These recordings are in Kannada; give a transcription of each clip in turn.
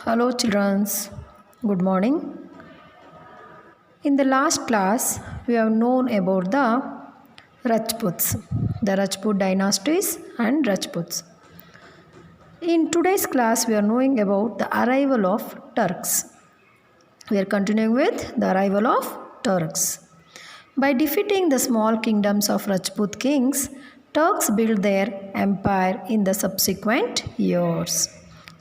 Hello, childrens. Good morning. In the last class, we have known about the Rajputs, the Rajput dynasties and Rajputs. In today's class, we are knowing about the arrival of Turks. We are continuing with the arrival of Turks. By defeating the small kingdoms of Rajput kings, Turks built their empire in the subsequent years.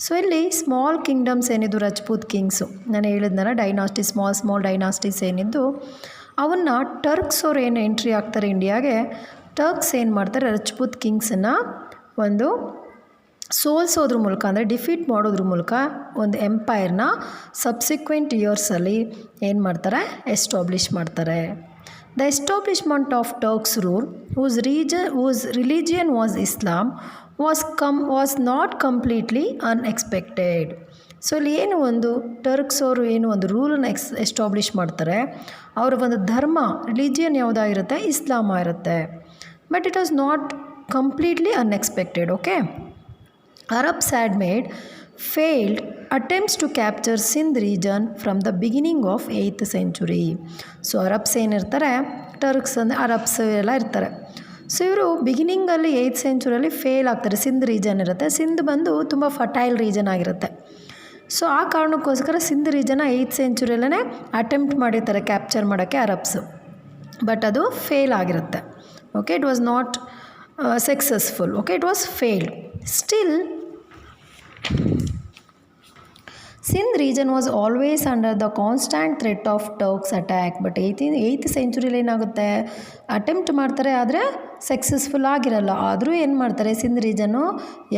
So ಇಲ್ಲಿ ಸ್ಮಾಲ್ ಕಿಂಗ್ಡಮ್ಸ್ ಏನಿದ್ದು ರಜಪೂತ್ ಕಿಂಗ್ಸು ನಾನು ಹೇಳಿದ್ನಲ್ಲ ಸ್ಮಾಲ್ ಡೈನಾಸ್ಟೀಸ್ ಏನಿದ್ದು ಅವನ್ನ ಟರ್ಕ್ಸ್ ಅವ್ರು ಏನು ಎಂಟ್ರಿ ಆಗ್ತಾರೆ ಇಂಡಿಯಾಗೆ. ಟರ್ಕ್ಸ್ ಏನು ಮಾಡ್ತಾರೆ, ರಜಪೂತ್ ಕಿಂಗ್ಸನ್ನು ಒಂದು ಸೋಲ್ಸೋದ್ರ ಮೂಲಕ ಅಂದರೆ ಡಿಫೀಟ್ ಮಾಡೋದ್ರ ಮೂಲಕ ಒಂದು ಎಂಪೈರ್ನ ಸಬ್ಸಿಕ್ವೆಂಟ್ ಇಯರ್ಸಲ್ಲಿ ಏನು ಮಾಡ್ತಾರೆ, ಎಸ್ಟಾಬ್ಲಿಷ್ ಮಾಡ್ತಾರೆ. The establishment of Turks' rule, whose religion was Islam, was not completely unexpected. So ಇಲ್ಲಿ ಏನು ಒಂದು ಟರ್ಕ್ಸ್ ಅವರು ಏನು ಒಂದು ರೂಲನ್ನು ಎಸ್ಟಾಬ್ಲಿಷ್ ಮಾಡ್ತಾರೆ, ಅವರ ಒಂದು ಧರ್ಮ ರಿಲಿಜಿಯನ್ ಯಾವುದಾಗಿರುತ್ತೆ, ಇಸ್ಲಾಂ ಇರುತ್ತೆ. But it was not completely unexpected. Okay, Arabs had made failed attempts to capture Sindh region from the beginning of 8th century. So Arabs ಏನಿರ್ತಾರೆ, ಟರ್ಕ್ಸ್ ಅಂದರೆ ಅರಬ್ಸ್ ಎಲ್ಲ ಇರ್ತಾರೆ. ಸೊ ಇವರು ಬಿಗಿನಿಂಗಲ್ಲಿ 8th ಸೆಂಚುರಿಯಲ್ಲಿ ಫೇಲ್ ಆಗ್ತಾರೆ. ಸಿಂಧ್ ರೀಜನ್ ಇರುತ್ತೆ, ಸಿಂಧ್ ಬಂದು ತುಂಬ ಫರ್ಟೈಲ್ ರೀಜನ್ ಆಗಿರುತ್ತೆ. ಸೊ ಆ ಕಾರಣಕ್ಕೋಸ್ಕರ ಸಿಂಧ್ ರೀಜನ್ನ 8th ಸೆಂಚುರಿಯಲ್ಲೇ ಅಟೆಂಪ್ಟ್ ಮಾಡಿರ್ತಾರೆ ಕ್ಯಾಪ್ಚರ್ ಮಾಡೋಕ್ಕೆ ಅರಬ್ಸು. ಬಟ್ ಅದು ಫೇಲ್ ಆಗಿರುತ್ತೆ. Okay, it was not successful. Okay, it was failed. Still, Sindh region was always under the constant threat of Turks attack. But 8th ಸೆಂಚುರಿಯಲ್ಲಿ ಏನಾಗುತ್ತೆ, ಅಟೆಂಪ್ಟ್ ಮಾಡ್ತಾರೆ ಆದರೆ ಸಕ್ಸಸ್ಫುಲ್ ಆಗಿರಲ್ಲ. ಆದರೂ ಏನು ಮಾಡ್ತಾರೆ, ಸಿಂಧ್ ರೀಜನ್ನು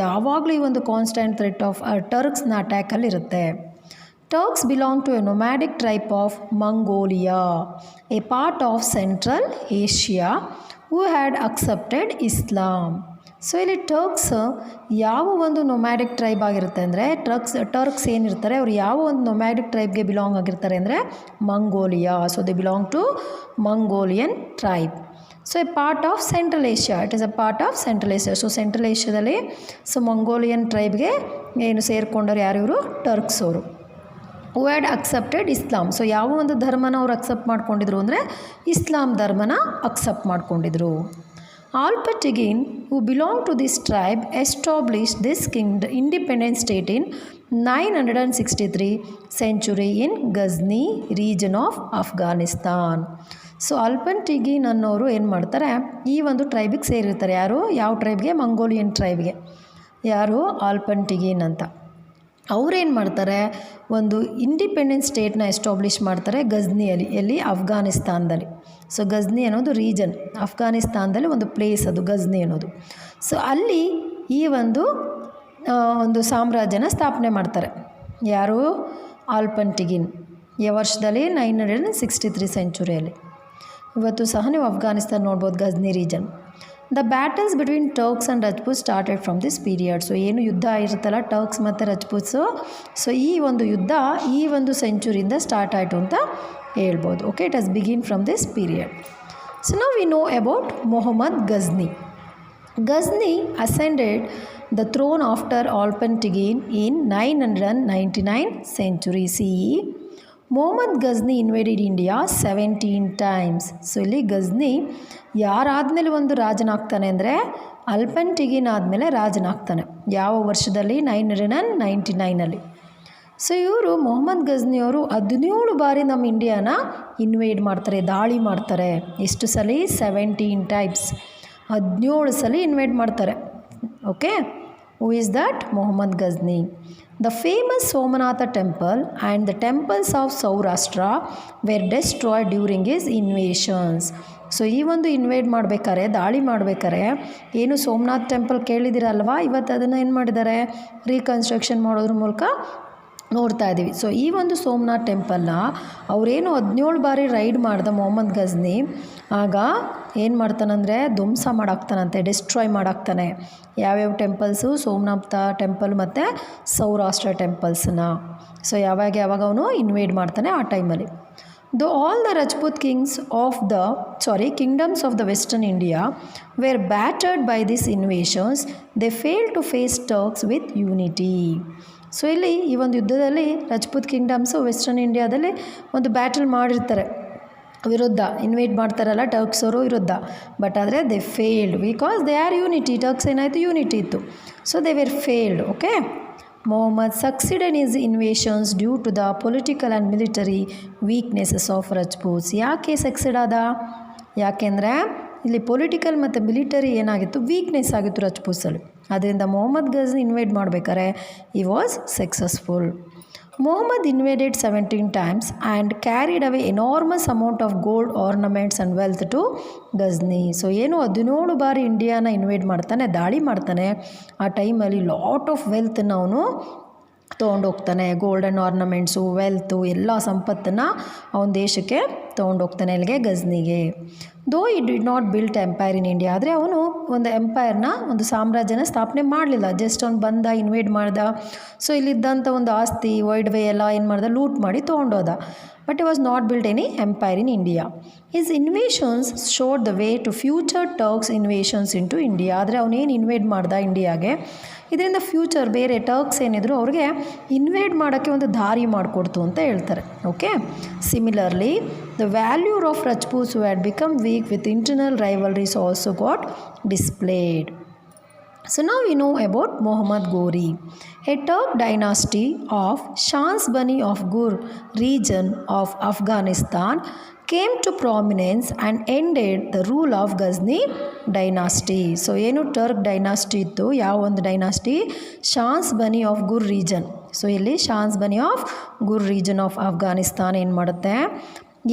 ಯಾವಾಗಲೂ ಈ ಒಂದು ಕಾನ್ಸ್ಟೆಂಟ್ ಥ್ರೆಟ್ ಆಫ್ ಟರ್ಕ್ಸ್ನ ಅಟ್ಯಾಕಲ್ಲಿರುತ್ತೆ. Turks belong to a nomadic tribe of Mongolia, a part of Central Asia, who had accepted Islam. So ಇಲ್ಲಿ ಟರ್ಕ್ಸ್ ಯಾವ ಒಂದು ನೊಮ್ಯಾಡಿಕ್ ಟ್ರೈಬ್ ಆಗಿರುತ್ತೆ ಅಂದರೆ, ಟರ್ಕ್ಸ್ ಏನಿರ್ತಾರೆ ಅವರು ಯಾವ ಒಂದು ನೊಮ್ಯಾಡಿಕ್ ಟ್ರೈಬ್ಗೆ ಬಿಲಾಂಗ್ ಆಗಿರ್ತಾರೆ ಅಂದರೆ Mongolia. So they belong to Mongolian tribe. So a part of Central Asia, it is a part of Central Asia. So Central ಏಷ್ಯಾದಲ್ಲಿ ಸೊ ಮಂಗೋಲಿಯನ್ ಟ್ರೈಬ್ಗೆ ಏನು ಸೇರಿಕೊಂಡವ್ರು ಯಾರು, ಇವರು ಟರ್ಕ್ಸ್ ಅವರು. Who had accepted Islam. So ಯಾವ ಒಂದು ಧರ್ಮನ ಅವ್ರು ಅಕ್ಸೆಪ್ಟ್ ಮಾಡ್ಕೊಂಡಿದ್ರು ಅಂದರೆ ಇಸ್ಲಾಂ ಧರ್ಮನ ಅಕ್ಸೆಪ್ಟ್ ಮಾಡ್ಕೊಂಡಿದ್ರು. Alptigin, who belonged to this tribe, established this independent state in 963 century in Ghazni region of Afghanistan. So Alptigin ಅನ್ನೋರು ಏನು ಮಾಡ್ತಾರೆ, ಈ ಒಂದು ಟ್ರೈಬಿಗೆ ಸೇರಿರ್ತಾರೆ. ಯಾರು, ಯಾವ ಟ್ರೈಬ್ಗೆ, ಮಂಗೋಲಿಯನ್ ಟ್ರೈಬ್ಗೆ. ಯಾರು, ಆಲ್ಪನ್ಟಿಗಿನ್ ಅಂತ. ಅವ್ರೇನು ಮಾಡ್ತಾರೆ, ಒಂದು ಇಂಡಿಪೆಂಡೆಂಟ್ ಸ್ಟೇಟ್ನ ಎಸ್ಟಾಬ್ಲಿಷ್ ಮಾಡ್ತಾರೆ ಗಜ್ನಿಯಲ್ಲಿ. ಎಲ್ಲಿ, ಅಫ್ಘಾನಿಸ್ತಾನದಲ್ಲಿ. ಸೊ ಗಜ್ನಿ ಅನ್ನೋದು ರೀಜನ್, ಅಫ್ಘಾನಿಸ್ತಾನದಲ್ಲಿ ಒಂದು ಪ್ಲೇಸ್ ಅದು ಗಜ್ನಿ ಅನ್ನೋದು. ಸೊ ಅಲ್ಲಿ ಈ ಒಂದು ಸಾಮ್ರಾಜ್ಯನ ಸ್ಥಾಪನೆ ಮಾಡ್ತಾರೆ. ಯಾರು, ಆಲ್ಪನ್ಟಿಗಿನ್. ಈ ವರ್ಷದಲ್ಲಿ 963 ಸೆಂಚುರಿಯಲ್ಲಿ. ಇವತ್ತು ಸಹ ನೀವು ಅಫ್ಘಾನಿಸ್ತಾನ ನೋಡ್ಬೋದು, Gajni region. The battles between Turks and Rajput started from this period. So ಏನು ಯುದ್ಧ ಇರುತ್ತಲ್ಲ ಟರ್ಕ್ಸ್ ಮತ್ತು ರಜಪೂತ್ಸು, ಸೊ ಈ ಒಂದು ಯುದ್ಧ ಈ ಒಂದು ಸೆಂಚುರಿಯಿಂದ ಸ್ಟಾರ್ಟ್ ಆಯಿತು ಅಂತ ಹೇಳ್ಬೋದು. Okay, it has begin from this period. So now we know about Mohammed Ghazni. Ghazni ascended the throne after Alptigin in 999 century CE. Mohammed Ghazni invaded India 17 times. So ಇಲ್ಲಿ ಗಜ್ನಿ ಯಾರಾದಮೇಲೆ ಒಂದು ರಾಜನಾಗ್ತಾನೆ ಅಂದರೆ ಅಲ್ಪನ್ಟಿಗಿನ್ ಆದಮೇಲೆ ರಾಜನಾಗ್ತಾನೆ. ಯಾವ ವರ್ಷದಲ್ಲಿ, 999. ಸೊ ಇವರು ಮೊಹಮ್ಮದ್ ಗಜ್ನಿಯವರು 17 ಬಾರಿ ನಮ್ಮ ಇಂಡಿಯಾನ ಇನ್ವೇಡ್ ಮಾಡ್ತಾರೆ, ದಾಳಿ ಮಾಡ್ತಾರೆ. ಎಷ್ಟು ಸಲ, 17 times. 17 ಸಲ ಇನ್ವೇಡ್ ಮಾಡ್ತಾರೆ. Okay, who is that, Mohammed Ghazni. The famous Somanatha temple and the temples of Saurashtra were destroyed during his invasions. So ಈ ಒಂದು ಇನ್ವೇಡ್ ಮಾಡಬೇಕಾರೆ, ದಾಳಿ ಮಾಡಬೇಕಾರೆ ಏನು ಸೋಮನಾಥ್ ಟೆಂಪಲ್ ಕೇಳಿದಿರಲ್ವಾ, ಇವತ್ತು ಅದನ್ನು ಏನು ಮಾಡಿದ್ದಾರೆ, ರೀಕನ್ಸ್ಟ್ರಕ್ಷನ್ ಮಾಡೋದ್ರ ಮೂಲಕ ನೋಡ್ತಾ ಇದ್ದೀವಿ. ಸೊ ಈ ಒಂದು ಸೋಮನಾಥ್ ಟೆಂಪಲ್ನ ಅವರೇನು 17 ಬಾರಿ ರೈಡ್ ಮಾಡ್ದ ಮೊಹಮ್ಮದ್ ಗಜ್ನಿ, ಆಗ ಏನು ಮಾಡ್ತಾನಂದರೆ ಧ್ವಂಸ ಮಾಡಾಕ್ತಾನಂತೆ, ಡಿಸ್ಟ್ರಾಯ್ ಮಾಡಾಕ್ತಾನೆ. ಯಾವ್ಯಾವ ಟೆಂಪಲ್ಸು, ಸೋಮನಾಥ ಟೆಂಪಲ್ ಮತ್ತು ಸೌರಾಷ್ಟ್ರ ಟೆಂಪಲ್ಸನ್ನ. ಸೊ ಯಾವಾಗ ಅವನು ಇನ್ವೇಡ್ ಮಾಡ್ತಾನೆ ಆ ಟೈಮಲ್ಲಿ. Though all the Rajput kingdoms of the Western India were battered by these invasions, they failed to face Turks with unity. So ಇಲ್ಲಿ ಈ ಒಂದು ಯುದ್ಧದಲ್ಲಿ ರಜಪೂತ್ ಕಿಂಗ್ಡಮ್ಸು ವೆಸ್ಟರ್ನ್ ಇಂಡಿಯಾದಲ್ಲಿ ಒಂದು ಬ್ಯಾಟಲ್ ಮಾಡಿರ್ತಾರೆ ವಿರುದ್ಧ, ಇನ್ವೈಟ್ ಮಾಡ್ತಾರಲ್ಲ ಟರ್ಕ್ಸ್ ಅವರು ವಿರುದ್ಧ. ಬಟ್ ಆದರೆ they failed because they are unity. Turks ಏನಾಯಿತು, ಯೂನಿಟಿ ಇತ್ತು. So they were failed. Okay, Muhammad succeeded his invasions due to the political and military weaknesses of Rajputs. ಯಾಕೆ ಸಕ್ಸಿಡ್ ಆದ? ಯಾಕೆಂದರೆ ಇಲ್ಲಿ ಪೊಲಿಟಿಕಲ್ ಮತ್ತು ಮಿಲಿಟರಿ ಏನಾಗಿತ್ತು, ವೀಕ್ನೆಸ್ ಆಗಿತ್ತು ರಜಪೂತ್ಸಲ್ಲಿ. ಅದರಿಂದ ಮೊಹಮ್ಮದ್ ಗಜ್ನಿ ಇನ್ವೈಟ್ ಮಾಡಬೇಕಾದ್ರೆ ಈ was successful. Muhammad invaded 17 times and carried away enormous amount of gold ornaments and wealth to Ghazni. So ಏನು 17 ಬಾರಿ ಇಂಡಿಯಾನ ಇನ್ವೇಡ್ ಮಾಡ್ತಾನೆ, ದಾಳಿ ಮಾಡ್ತಾನೆ. ಆ ಟೈಮಲ್ಲಿ ಲಾಟ್ ಆಫ್ ವೆಲ್ತನ್ನು ಅವನು ತೊಗೊಂಡೋಗ್ತಾನೆ. ಗೋಲ್ಡನ್ ಆರ್ನಮೆಂಟ್ಸು, ವೆಲ್ತು, ಎಲ್ಲ ಸಂಪತ್ತನ್ನು ಅವನ ದೇಶಕ್ಕೆ ತೊಗೊಂಡೋಗ್ತಾನೆ, ಅಲ್ಲಿಗೆ ಗಜ್ನಿಗೆ. ದೋ ಈ did not built empire in India. ಆದರೆ ಅವನು ಒಂದು ಎಂಪೈರ್ನ, ಒಂದು ಸಾಮ್ರಾಜ್ಯನ ಸ್ಥಾಪನೆ ಮಾಡಲಿಲ್ಲ. ಜಸ್ಟ್ ಅವ್ನು ಬಂದ, ಇನ್ವೇಡ್ ಮಾಡ್ದ. ಸೊ ಇಲ್ಲಿದ್ದಂಥ ಒಂದು ಆಸ್ತಿ ವೈಡ್ ವೇ ಎಲ್ಲ ಏನು ಮಾಡ್ದ, ಲೂಟ್ ಮಾಡಿ ತೊಗೊಂಡೋದ. But he was not built any empire in India. His invasions showed the way to future Turks invasions into India. ಆದರೆ ಅವನೇನು ಇನ್ವೇಡ್ ಮಾಡ್ದ ಇಂಡಿಯಾಗೆ, ಇದರಿಂದ ಫ್ಯೂಚರ್ ಬೇರೆ ಟರ್ಕ್ಸ್ ಏನಿದ್ರು ಅವ್ರಿಗೆ ಇನ್ವೇಡ್ ಮಾಡೋಕ್ಕೆ ಒಂದು ದಾರಿ ಮಾಡಿಕೊಡ್ತು ಅಂತ ಹೇಳ್ತಾರೆ. Okay, similarly the value of Rajputs who had become weak with internal rivalries also got displaced. So now we know about Muhammad Ghori, a Turk dynasty of Shansbani of Gur region of Afghanistan came to prominence and ended the rule of Ghazni dynasty. So ಏನು ಟರ್ಕ್ ಡೈನಾಸ್ಟಿ ಇತ್ತು, ಯಾವ ಒಂದು dynasty, ಶಾನ್ಸ್ಬನಿ of gur region. So ಇಲ್ಲಿ ಶಾನ್ಸ್ಬನಿ of gur region of Afghanistan ಏನು ಮಾಡುತ್ತೆ,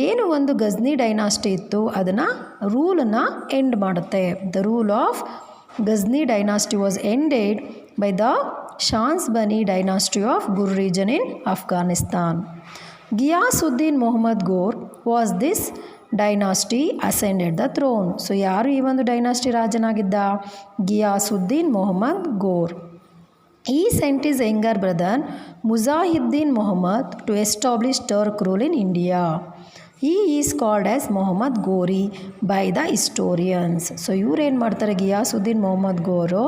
ಏನು ಒಂದು ಗಜ್ನಿ ಡೈನಾಸ್ಟಿ ಇತ್ತು ಅದನ್ನು ರೂಲನ್ನು ಎಂಡ್ ಮಾಡುತ್ತೆ. The rule of Ghazni dynasty was ended by the Shansbani dynasty of Gur region in Afghanistan. Ghiyasuddin Muhammad Ghor was this dynasty ascended the throne. So ಯಾರು ಈ ಒಂದು ಡೈನಾಸ್ಟಿ ರಾಜನಾಗಿದ್ದ? Ghiyasuddin Muhammad Ghor. He sent his younger brother Muzahiddin Muhammad to establish Turk rule in India. He is called as Muhammad Ghori by the historians. So ಇವ್ರೇನು ಮಾಡ್ತಾರೆ, ಘಿಯಾಸುದ್ದೀನ್ ಮೊಹಮ್ಮದ್ ಗೋರು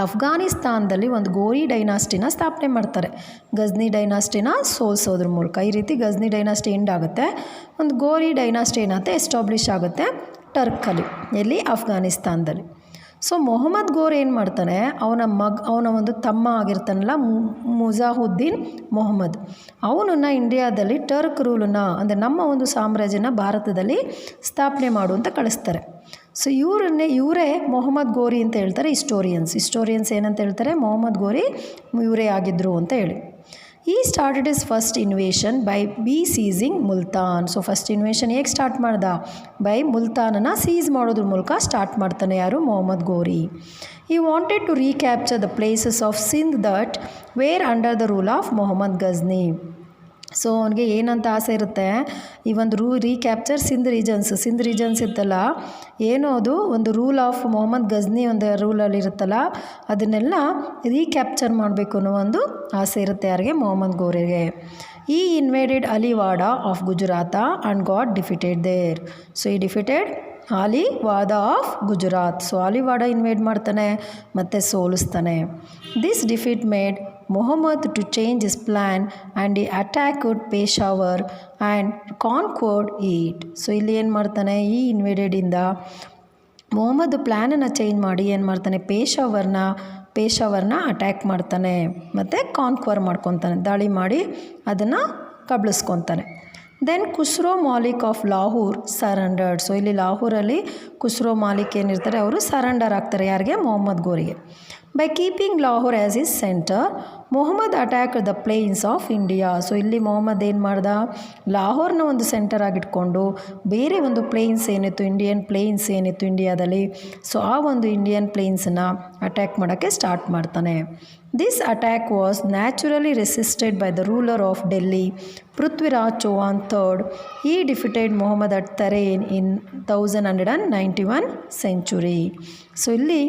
ಅಫ್ಘಾನಿಸ್ತಾನದಲ್ಲಿ ಒಂದು ಗೋರಿ ಡೈನಾಸ್ಟಿನ ಸ್ಥಾಪನೆ ಮಾಡ್ತಾರೆ. ಗಜ್ನಿ ಡೈನಾಸ್ಟಿನ ಸೋಲಿಸೋದ್ರ ಮೂಲಕ. ಈ ರೀತಿ ಗಜ್ನಿ ಡೈನಾಸ್ಟಿ ಎಂಡ್ ಆಗುತ್ತೆ, ಒಂದು ಗೋರಿ ಡೈನಾಸ್ಟಿ ಏನಾಗುತ್ತೆ, ಎಸ್ಟಾಬ್ಲಿಷ್ ಆಗುತ್ತೆ ಟರ್ಕಲ್ಲಿ, ಎಲ್ಲಿ, ಅಫ್ಘಾನಿಸ್ತಾನದಲ್ಲಿ. ಸೊ ಮೊಹಮ್ಮದ್ ಗೋರ್ ಏನು ಮಾಡ್ತಾನೆ, ಅವನ ಒಂದು ತಮ್ಮ ಆಗಿರ್ತಾನಲ್ಲ ಮುಜಾಹುದ್ದೀನ್ ಮೊಹಮ್ಮದ್, ಅವನನ್ನು ಇಂಡಿಯಾದಲ್ಲಿ ಟರ್ಕ್ ರೂಲನ್ನು, ಅಂದರೆ ನಮ್ಮ ಒಂದು ಸಾಮ್ರಾಜ್ಯನ ಭಾರತದಲ್ಲಿ ಸ್ಥಾಪನೆ ಮಾಡು ಅಂತ ಕಳಿಸ್ತಾರೆ. ಸೊ ಇವರೇ ಮೊಹಮ್ಮದ್ ಗೋರಿ ಅಂತ ಹೇಳ್ತಾರೆ ಹಿಸ್ಟೋರಿಯನ್ಸ್ ಏನಂತ ಹೇಳ್ತಾರೆ, ಮೊಹಮ್ಮದ್ ಗೋರಿ ಇವರೇ ಆಗಿದ್ದರು ಅಂತ ಹೇಳಿ. He started his first invasion by seizing Multan. So first invasion ಹೇಗೆ ಸ್ಟಾರ್ಟ್ ಮಾಡ್ದ, ಬೈ ಮುಲ್ತಾನನ್ನು ಸೀಸ್ ಮಾಡೋದ್ರ ಮೂಲಕ ಸ್ಟಾರ್ಟ್ ಮಾಡ್ತಾನೆ. ಯಾರು, Muhammad Ghori. He wanted to recapture the places of Sindh that were under the rule of Muhammad Ghazni. So ಅವನಿಗೆ ಏನಂತ ಆಸೆ ಇರುತ್ತೆ, ಈ ಒಂದು ರೀಕ್ಯಾಪ್ಚರ್ ಸಿಂಧ್ ರೀಜನ್ಸ್ ಇತ್ತಲ್ಲ, ಏನೋ ಅದು ಒಂದು ರೂಲ್ ಆಫ್ ಮೊಹಮ್ಮದ್ ಗಜ್ನಿ ಒಂದು ರೂಲಲ್ಲಿ ಇರುತ್ತಲ್ಲ, ಅದನ್ನೆಲ್ಲ ರೀಕ್ಯಾಪ್ಚರ್ ಮಾಡಬೇಕು ಅನ್ನೋ ಒಂದು ಆಸೆ ಇರುತ್ತೆ ಯಾರಿಗೆ, ಮೊಹಮ್ಮದ್ ಗೋರಿಗೆ. He invaded Aliwada of Gujarat and got defeated there. So he defeated Aliwada of Gujarat. So Aliwada invade ಮಾಡ್ತಾನೆ ಮತ್ತು ಸೋಲಿಸ್ತಾನೆ. This defeat made Muhammad to change his plan and he attacked Peshawar and conquered it. So ಇಲ್ಲಿ ಏನು ಮಾಡ್ತಾನೆ, ಈ ಇನ್ವೇಡೆಡಿಂದ ಮೊಹಮ್ಮದ್ ಪ್ಲ್ಯಾನನ್ನು ಚೇಂಜ್ ಮಾಡಿ ಏನು ಮಾಡ್ತಾನೆ, ಪೇಶಾವರ್ನ ಅಟ್ಯಾಕ್ ಮಾಡ್ತಾನೆ ಮತ್ತು ಕಾನ್ಕ್ವರ್ ಮಾಡ್ಕೊತಾನೆ, ದಾಳಿ ಮಾಡಿ ಅದನ್ನು ಕಬಳಿಸ್ಕೊತಾನೆ. Then Khusro Malik of Lahore surrendered. So ಇಲ್ಲಿ ಲಾಹೋರಲ್ಲಿ ಖುಸ್ರೋ ಮಾಲಿಕ್ ಏನಿರ್ತಾರೆ ಅವರು ಸರೆಂಡರ್ ಆಗ್ತಾರೆ, ಯಾರಿಗೆ, ಮೊಹಮ್ಮದ್ ಗೋರಿಗೆ. By keeping Lahore as his centre Muhammad attack the plains of India. So ಇಲ್ಲಿ ಮೊಹಮ್ಮದ್ ಏನು ಮಾಡ್ದ, ಲಾಹೋರ್ನ ಒಂದು ಸೆಂಟರ್ ಆಗಿಟ್ಕೊಂಡು ಬೇರೆ ಒಂದು ಪ್ಲೇನ್ಸ್ ಏನಿತ್ತು, ಇಂಡಿಯನ್ ಪ್ಲೇನ್ಸ್ ಏನಿತ್ತು ಇಂಡಿಯಾದಲ್ಲಿ, ಸೊ ಆ ಒಂದು ಇಂಡಿಯನ್ ಪ್ಲೇನ್ಸನ್ನು ಅಟ್ಯಾಕ್ ಮಾಡೋಕ್ಕೆ ಸ್ಟಾರ್ಟ್ ಮಾಡ್ತಾನೆ. This attack was naturally resisted by the ruler of Delhi Prithviraj Chauhan III. He defeated Mohammed at Tarain in 1191 century. So ಇಲ್ಲಿ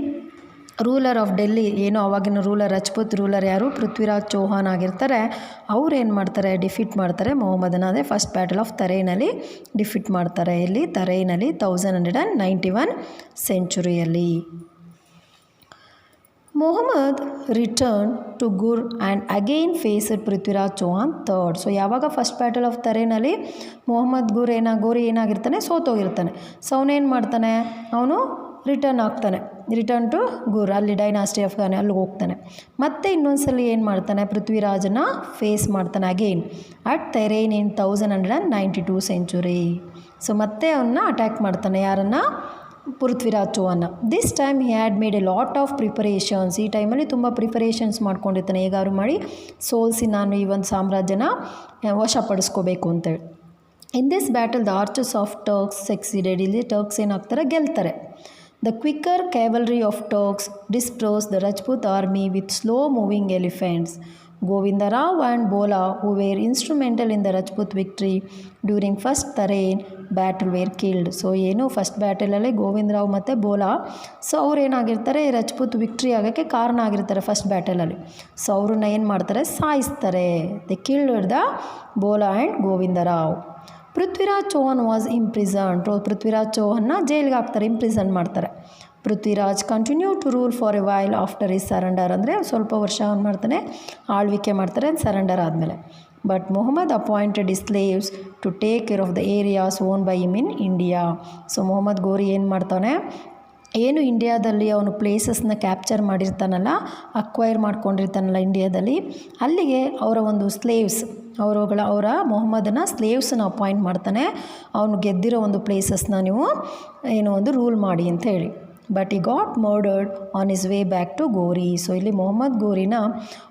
ರೂಲರ್ ಆಫ್ ಡೆಲ್ಲಿ, ಏನು ಆವಾಗಿನ ರೂಲರ್, ರಜಪೂತ್ ರೂಲರ್ ಯಾರು, ಪೃಥ್ವಿರಾಜ್ ಚೌಹಾನ್ ಆಗಿರ್ತಾರೆ, ಅವ್ರು ಏನು ಮಾಡ್ತಾರೆ, ಡಿಫೀಟ್ ಮಾಡ್ತಾರೆ ಮೊಹಮ್ಮದನ. ಅದೇ ಫಸ್ಟ್ ಬ್ಯಾಟಲ್ ಆಫ್ ತರೈನಲ್ಲಿ ಡಿಫೀಟ್ ಮಾಡ್ತಾರೆ. ಇಲ್ಲಿ ತರೈನಲ್ಲಿ 1191 ಸೆಂಚುರಿಯಲ್ಲಿ. Muhammad returned to Gur and again faced Prithviraj Chauhan third. So ಯಾವಾಗ first battle of ತರೇನಲ್ಲಿ Mohammed Gowri ಏನಾಗಿರ್ತಾನೆ ಸೋತೋಗಿರ್ತಾನೆ. So ಅವನೇನು ಮಾಡ್ತಾನೆ, ಅವನು ರಿಟರ್ನ್ ಆಗ್ತಾನೆ, ರಿಟರ್ನ್ ಟು ಗುರ್, ಅಲ್ಲಿ ಡೈನಾಸ್ಟಿ ಆಫ್ ಗಾನೆ ಅಲ್ಲಿಗೆ ಹೋಗ್ತಾನೆ. ಮತ್ತೆ ಇನ್ನೊಂದ್ಸಲ ಏನು ಮಾಡ್ತಾನೆ, ಪೃಥ್ವಿರಾಜನ ಫೇಸ್ ಮಾಡ್ತಾನೆ again at Tarain in 1192 century. So ಮತ್ತೆ ಅವನ್ನ ಅಟ್ಯಾಕ್ ಮಾಡ್ತಾನೆ, ಯಾರನ್ನು, ಪೃಥ್ವಿರಾಜ್ ಚೌಹಾನ್ನ. This time he had made a lot of preparations. ಈ ಟೈಮಲ್ಲಿ ತುಂಬ ಪ್ರಿಪರೇಷನ್ಸ್ ಮಾಡ್ಕೊಂಡಿರ್ತಾನೆ, ಹೇಗಾದ್ರು ಮಾಡಿ ಸೋಲಿಸಿ ನಾನು ಈ ಒಂದು ಸಾಮ್ರಾಜ್ಯನ ವಶಪಡಿಸ್ಕೋಬೇಕು ಅಂತೇಳಿ. In this battle the archers of Turks succeeded. ಇಲ್ಲಿ ಟರ್ಕ್ಸ್ ಏನಾಗ್ತಾರೆ, ಗೆಲ್ತಾರೆ. The quicker cavalry of Turks dispersed the Rajput army with slow-moving elephants. Govinda Rao and Bola, who were instrumental in the Rajput victory during first Tarain battle, were killed. So ಏನು ಫಸ್ಟ್ ಬ್ಯಾಟಲಲ್ಲಿ ಗೋವಿಂದ ರಾವ್ ಮತ್ತು ಬೋಲಾ, ಸೊ ಅವ್ರು ಏನಾಗಿರ್ತಾರೆ, ರಜಪೂತ್ ವಿಕ್ಟ್ರಿ ಆಗೋಕ್ಕೆ ಕಾರಣ ಆಗಿರ್ತಾರೆ ಫಸ್ಟ್ ಬ್ಯಾಟಲಲ್ಲಿ. ಸೊ ಅವ್ರನ್ನ ಏನು ಮಾಡ್ತಾರೆ, ಸಾಯಿಸ್ತಾರೆ. They killed the Bhola and Govind Rao. Prithviraj Chauhan was imprisoned. Prithviraj ಚೌಹಾನ್ನ ಜೈಲಿಗೆ ಹಾಕ್ತಾರೆ, ಇಂಪ್ರಿಸನ್ ಮಾಡ್ತಾರೆ. Prithviraj continue to rule for a while after his surrender. ಅಂದರೆ ಸ್ವಲ್ಪ ವರ್ಷ ಅವನು ಮಾಡ್ತಾನೆ, ಆಳ್ವಿಕೆ ಮಾಡ್ತಾರೆ ಸರೆಂಡರ್ ಆದಮೇಲೆ. But Muhammad appointed his slaves to take care of the areas own by him in India. So Muhammad Ghori ಏನು ಮಾಡ್ತಾನೆ, ಏನು ಇಂಡಿಯಾದಲ್ಲಿ ಅವನು ಪ್ಲೇಸಸ್ನ ಕ್ಯಾಪ್ಚರ್ ಮಾಡಿರ್ತಾನಲ್ಲ, ಅಕ್ವೈರ್ ಮಾಡ್ಕೊಂಡಿರ್ತಾನಲ್ಲ ಇಂಡಿಯಾದಲ್ಲಿ, ಅಲ್ಲಿಗೆ ಅವರ ಒಂದು ಸ್ಲೇವ್ಸ್, ಅವರ ಮೊಹಮ್ಮದನ ಸ್ಲೇವ್ಸನ್ನ ಅಪಾಯಿಂಟ್ ಮಾಡ್ತಾನೆ. ಅವನು ಗೆದ್ದಿರೋ ಒಂದು ಪ್ಲೇಸಸ್ನ ನೀವು ಏನೋ ಒಂದು ರೂಲ್ ಮಾಡಿ ಅಂತ ಹೇಳಿ. But he got murdered on his way back to Ghori. So ಇಲ್ಲಿ ಮೊಹಮ್ಮದ್ ಗೋರಿನ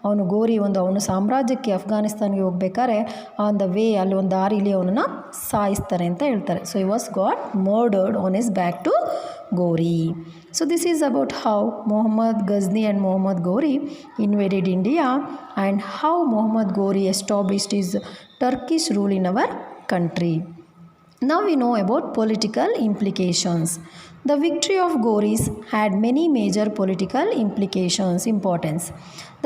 ಅವನು ಸಾಮ್ರಾಜ್ಯಕ್ಕೆ ಅಫ್ಘಾನಿಸ್ತಾನ್ಗೆ ಹೋಗ್ಬೇಕಾದ್ರೆ ಆನ್ ದ ವೇ ಅಲ್ಲಿ ಒಂದು ದಾರಿಲಿ ಅವನನ್ನು ಸಾಯಿಸ್ತಾರೆ ಅಂತ ಹೇಳ್ತಾರೆ. So he was got murdered on his back to Ghori. So this is about how Muhammad Ghazni and Muhammad Ghori invaded India and how Muhammad Ghori established his Turkish rule in our country. Now we know about political implications. The victory of Ghoris had many major political importance.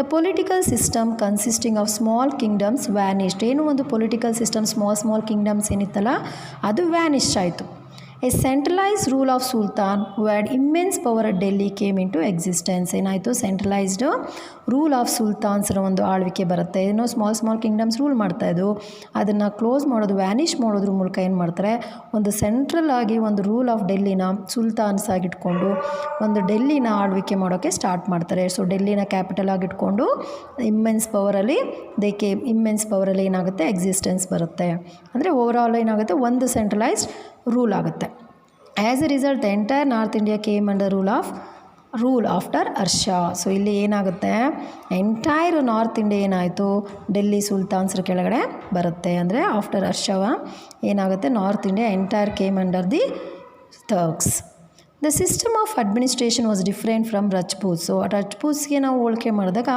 The political system consisting of small kingdoms vanished. ಏನು ಒಂದು political system small kingdoms ಏನಿತ್ತಲ್ಲ ಅದು ವ್ಯಾನಿಷ್ ಆಯಿತು. A centralized rule of Sultan who had immense power at Delhi came into existence. ಏನಾಯಿತು, ಸೆಂಟ್ರಲೈಸ್ಡ್ ರೂಲ್ ಆಫ್ ಸುಲ್ತಾನ್ಸ್ರ ಒಂದು ಆಳ್ವಿಕೆ ಬರುತ್ತೆ. ಏನೋ ಸ್ಮಾಲ್ ಕಿಂಗ್ಡಮ್ಸ್ ರೂಲ್ ಮಾಡ್ತಾಯಿದ್ದು, ಅದನ್ನು ಕ್ಲೋಸ್ ಮಾಡೋದು, ವ್ಯಾನಿಷ್ ಮಾಡೋದ್ರ ಮೂಲಕ ಏನು ಮಾಡ್ತಾರೆ, ಒಂದು ಸೆಂಟ್ರಲ್ ಆಗಿ ಒಂದು ರೂಲ್ ಆಫ್ ಡೆಲ್ಲಿನ ಸುಲ್ತಾನ್ಸ್ ಆಗಿಟ್ಕೊಂಡು ಒಂದು ಡೆಲ್ಲಿನ ಆಳ್ವಿಕೆ ಮಾಡೋಕ್ಕೆ ಸ್ಟಾರ್ಟ್ ಮಾಡ್ತಾರೆ. ಸೊ ಡೆಲ್ಲಿನ ಕ್ಯಾಪಿಟಲ್ ಆಗಿಟ್ಕೊಂಡು ಇಮ್ಮೆನ್ಸ್ ಪವರಲ್ಲಿ ಏನಾಗುತ್ತೆ, ಎಕ್ಸಿಸ್ಟೆನ್ಸ್ ಬರುತ್ತೆ. ಅಂದರೆ ಓವರಾಲ್ ಏನಾಗುತ್ತೆ, ಒಂದು ಸೆಂಟ್ರಲೈಸ್ಡ್ ರೂಲ್ ಆಗುತ್ತೆ. As A result the entire north India came under rule after Harsha. So ಇಲ್ಲಿ ಏನಾಗುತ್ತೆ, ಎಂಟೈರ್ ನಾರ್ತ್ ಇಂಡಿಯಾ ಏನಾಯಿತು, ಡೆಲ್ಲಿ ಸುಲ್ತಾನ್ಸ್ರ ಕೆಳಗಡೆ ಬರುತ್ತೆ. ಅಂದರೆ ಆಫ್ಟರ್ ಹರ್ಷವ ಏನಾಗುತ್ತೆ, north India entire came under the Turks. The system of administration was different from Rajput. So ರಜಪೂತ್ಸ್ಗೆ ನಾವು ಹೋಲಿಕೆ ಮಾಡಿದಾಗ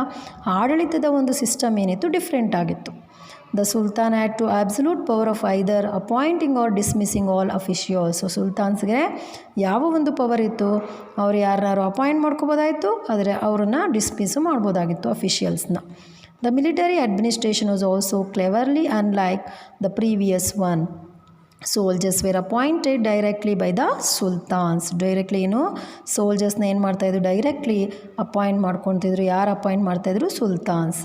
ಆಡಳಿತದ ಒಂದು ಸಿಸ್ಟಮ್ ಏನಿತ್ತು, ಡಿಫ್ರೆಂಟ್ ಆಗಿತ್ತು. The Sultan had to absolute power of either appointing or dismissing all officials. So ಸುಲ್ತಾನ್ಸ್ಗೆ ಯಾವ ಒಂದು ಪವರ್ ಇತ್ತು, ಅವ್ರು ಯಾರನ್ನಾರು ಅಪಾಯಿಂಟ್ ಮಾಡ್ಕೋಬೋದಾಯಿತು, ಆದರೆ ಅವರನ್ನು ಡಿಸ್ಮಿಸ್ಸು ಮಾಡ್ಬೋದಾಗಿತ್ತು ಅಫಿಷಿಯಲ್ಸ್ನ. The military administration was also cleverly unlike the previous one. Soldiers were appointed directly by the sultans. Directly ಸೋಲ್ಜರ್ಸ್ನ ಏನು ಮಾಡ್ತಾಯಿದ್ರು, ಡೈರೆಕ್ಟ್ಲಿ ಅಪಾಯಿಂಟ್ ಮಾಡ್ಕೊತಿದ್ರು. ಯಾರು ಅಪಾಯಿಂಟ್ ಮಾಡ್ತಾಯಿದ್ರು, sultans.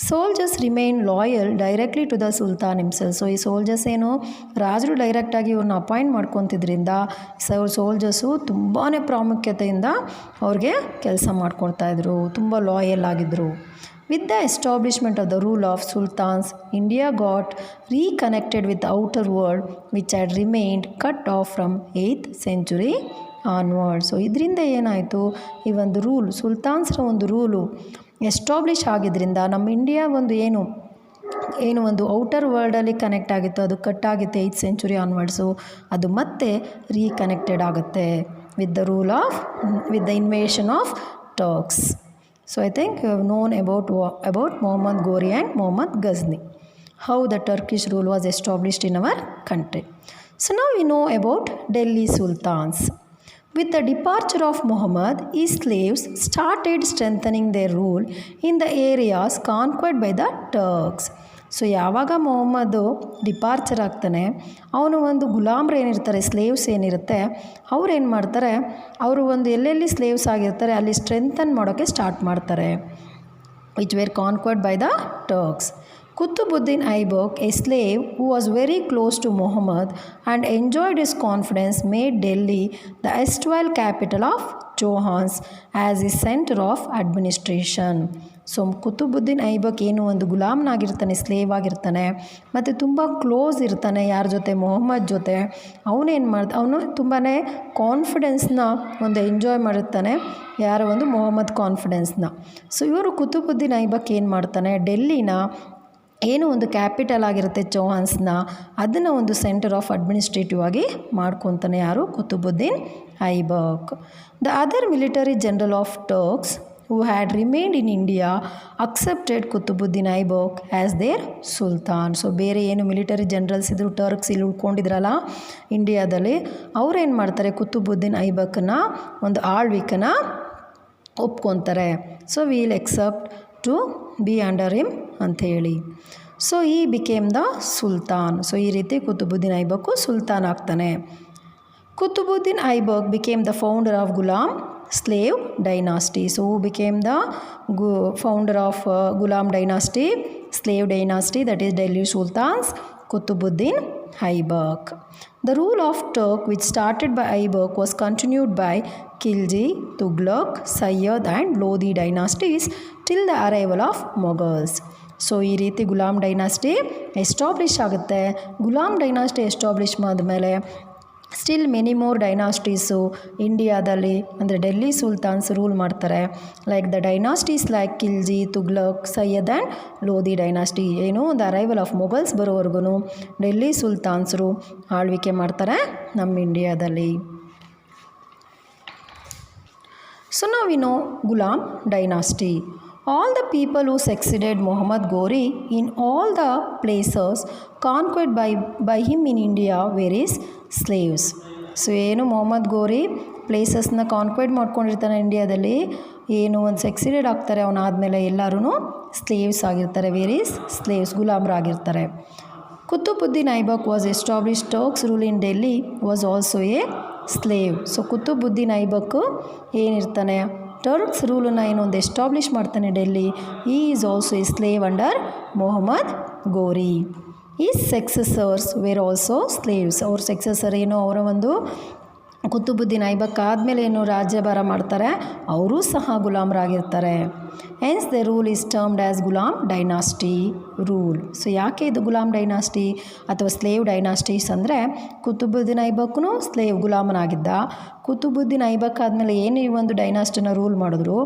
Soldiers remain loyal directly to the sultan himself. So ಈ ಸೋಲ್ಜರ್ಸ್ ರಾಜರು ಡೈರೆಕ್ಟಾಗಿ ಇವ್ರನ್ನ ಅಪಾಯಿಂಟ್ ಮಾಡ್ಕೊತಿದ್ರಿಂದ ಸೋಲ್ಜರ್ಸು ತುಂಬಾ ಪ್ರಾಮುಖ್ಯತೆಯಿಂದ ಅವ್ರಿಗೆ ಕೆಲಸ ಮಾಡ್ಕೊಳ್ತಾಯಿದ್ರು, ತುಂಬ ಲಾಯಲ್ ಆಗಿದ್ದರು. With the establishment of the rule of sultans, India got reconnected with outer world which had remained cut off from 8th century onward. So ಇದರಿಂದ ಏನಾಯಿತು, ಈ ಒಂದು ರೂಲ್, ಸುಲ್ತಾನ್ಸ್ರ ಒಂದು ರೂಲು ಎಸ್ಟಾಬ್ಲಿಷ್ ಆಗಿದ್ದರಿಂದ ನಮ್ಮ ಇಂಡಿಯಾ ಒಂದು ಏನು ಒಂದು ಔಟರ್ ವರ್ಲ್ಡಲ್ಲಿ ಕನೆಕ್ಟ್ ಆಗಿತ್ತು, ಅದು ಕಟ್ ಆಗುತ್ತೆ 8th century ಆನ್ವರ್ಡ್ಸು, ಅದು ಮತ್ತೆ ರೀಕನೆಕ್ಟೆಡ್ ಆಗುತ್ತೆ with the invasion of Turks. So I think you have known about Muhammad Ghori and Muhammad Ghazni, how the Turkish rule was established in our country. So now we know about Delhi Sultans. With the departure of Muhammad, his slaves started strengthening their rule in the areas conquered by the Turks. So ಯಾವಾಗ ಮೊಹಮ್ಮದ್ ಡಿಪಾರ್ಚರ್ ಆಗ್ತಾನೆ, ಅವನು ಒಂದು ಗುಲಾಮ್ರು ಏನಿರ್ತಾರೆ, ಸ್ಲೇವ್ಸ್ ಏನಿರುತ್ತೆ, ಅವ್ರು ಏನು ಮಾಡ್ತಾರೆ, ಅವರು ಒಂದು ಎಲ್ಲೆಲ್ಲಿ ಸ್ಲೇವ್ಸ್ ಆಗಿರ್ತಾರೆ ಅಲ್ಲಿ ಸ್ಟ್ರೆಂಥನ್ ಮಾಡೋಕ್ಕೆ ಸ್ಟಾರ್ಟ್ ಮಾಡ್ತಾರೆ, which were conquered by the Turks. Qutbuddin Aibak, a slave who was very close to Muhammad and enjoyed his confidence, made Delhi the erstwhile capital of Johans as his center of administration. So Qutubuddin Aibak ಏನು ಒಂದು ಗುಲಾಮ್ನಾಗಿರ್ತಾನೆ, ಸ್ಲೇವ್ ಆಗಿರ್ತಾನೆ, ಮತ್ತು ತುಂಬ ಕ್ಲೋಸ್ ಇರ್ತಾನೆ ಯಾರ ಜೊತೆ, ಮೊಹಮ್ಮದ್ ಜೊತೆ. ಅವನು ತುಂಬಾ ಕಾನ್ಫಿಡೆನ್ಸ್ನ ಒಂದು ಎಂಜಾಯ್ ಮಾಡಿರ್ತಾನೆ, ಯಾರ ಒಂದು ಮೊಹಮ್ಮದ್ ಕಾನ್ಫಿಡೆನ್ಸ್ನ. ಸೊ ಇವರು ಕುತುಬುದ್ದೀನ್ ಐಬಕ್ ಏನು ಮಾಡ್ತಾನೆ, ಡೆಲ್ಲಿನ ಏನು ಒಂದು ಕ್ಯಾಪಿಟಲ್ ಆಗಿರುತ್ತೆ ಚೌಹಾನ್ಸ್ನ, ಅದನ್ನು ಒಂದು ಸೆಂಟರ್ ಆಫ್ ಅಡ್ಮಿನಿಸ್ಟ್ರೇಟಿವ್ ಆಗಿ ಮಾಡ್ಕೊತಾನೆ ಯಾರು, Qutubuddin Aibak. The other military general of Turks who had remained in India accepted Qutbuddin Aibak as their sultan. So ಬೇರೆ ಏನು ಮಿಲಿಟರಿ ಜನರಲ್ಸ್ ಇದ್ದರು, ಟರ್ಕ್ಸ್ ಇಲ್ಲಿ ಉಳ್ಕೊಂಡಿದ್ರಲ್ಲ ಇಂಡಿಯಾದಲ್ಲಿ, ಅವ್ರೇನು ಮಾಡ್ತಾರೆ, ಕುತುಬುದ್ದೀನ್ ಐಬಕ್ನ ಒಂದು ಆಳ್ವಿಕೆನ ಒಪ್ಕೊತಾರೆ. So will accept to be under him ಅಂಥೇಳಿ. So he became the sultan. So ಈ ರೀತಿ ಕುತುಬುದ್ದೀನ್ ಐಬಕ್ಕು ಸುಲ್ತಾನ್ ಆಗ್ತಾನೆ. Qutbuddin Aibak became the founder of Ghulam slave dynasty. So who became the founder of Ghulam dynasty, slave dynasty, that is Delhi Sultans? Qutbuddin Aibak. The rule of Turk which started by Aibak was continued by Khilji, Tughlaq, Sayyid and Lodi dynasties till the arrival of Mughals. So ಈ ರೀತಿ ಗುಲಾಮ್ ಡೈನಾಸ್ಟಿ ಎಸ್ಟಾಬ್ಲಿಷ್ ಆಗುತ್ತೆ. ಗುಲಾಮ್ ಡೈನಾಸ್ಟಿ ಎಸ್ಟಾಬ್ಲಿಷ್ ಆದಮೇಲೆ ಸ್ಟಿಲ್ ಮೆನಿ ಮೋರ್ ಡೈನಾಸ್ಟೀಸು ಇಂಡಿಯಾದಲ್ಲಿ, ಅಂದರೆ ಡೆಲ್ಲಿ ಸುಲ್ತಾನ್ಸ್ ರೂಲ್ ಮಾಡ್ತಾರೆ. Like the dynasties like Khilji, Tughlaq, Sayyid and Lodhi dynasty. ಏನು ಒಂದು ಅರೈವಲ್ ಆಫ್ ಮೊಘಲ್ಸ್ ಬರೋವರೆಗೂ ಡೆಲ್ಲಿ ಸುಲ್ತಾನ್ಸರು ಆಳ್ವಿಕೆ ಮಾಡ್ತಾರೆ ನಮ್ಮ ಇಂಡಿಯಾದಲ್ಲಿ. ಸೊ ನಾವು we know Ghulam dynasty. All the people who succeeded Muhammad Ghori in all the places conquered by him in India were his slaves. So ಏನು ಮೊಹಮ್ಮದ್ ಗೋರಿ ಪ್ಲೇಸಸ್ನ ಕಾನ್ಕ್ವೈಡ್ ಮಾಡ್ಕೊಂಡಿರ್ತಾನೆ ಇಂಡಿಯಾದಲ್ಲಿ, ಏನು ಒಂದು ಸಕ್ಸಿಡೆಡ್ ಆಗ್ತಾರೆ ಅವನಾದಮೇಲೆ ಎಲ್ಲರೂ ಸ್ಲೇವ್ಸ್ ಆಗಿರ್ತಾರೆ, ವೇರೀಸ್ ಸ್ಲೇವ್ಸ್, ಗುಲಾಮ್ರಾಗಿರ್ತಾರೆ. Qutbuddin Aibak was established Turks rule in Delhi was also a slave. So Qutubuddin Aibak ಏನಿರ್ತಾನೆ, ಟರ್ಕ್ಸ್ ರೂಲನ್ನು ಏನೊಂದು ಎಸ್ಟಾಬ್ಲಿಷ್ ಮಾಡ್ತಾನೆ Delhi. He is also a slave under Mohammad Ghori. ಈ ಸಕ್ಸೆಸರ್ಸ್ ವೇರ್ ಆಲ್ಸೋ ಸ್ಲೇವ್ಸ್. ಅವ್ರ ಸಕ್ಸೆಸರ್ ಏನು, ಅವರ ಒಂದು ಕುತುಬುದ್ದೀನ್ ಐಬಕ್ ಆದಮೇಲೆ ಏನು ರಾಜ್ಯಭಾರ ಮಾಡ್ತಾರೆ, ಅವರೂ ಸಹ ಗುಲಾಮ್ರಾಗಿರ್ತಾರೆ. Hence the rule is termed as Ghulam dynasty rule. So ಯಾಕೆ ಇದು ಗುಲಾಮ್ ಡೈನಾಸ್ಟಿ ಅಥವಾ ಸ್ಲೇವ್ ಡೈನಾಸ್ಟೀಸ್ ಅಂದರೆ, ಕುತುಬುದ್ದೀನ್ ಐಬಕ್ನು ಸ್ಲೇವ್ ಗುಲಾಮನಾಗಿದ್ದ, ಕುತುಬುದ್ದೀನ್ ಐಬಕ್ ಆದಮೇಲೆ ಏನು ಈ ಒಂದು ಡೈನಾಸ್ಟಿನ ರೂಲ್ ಮಾಡಿದ್ರು,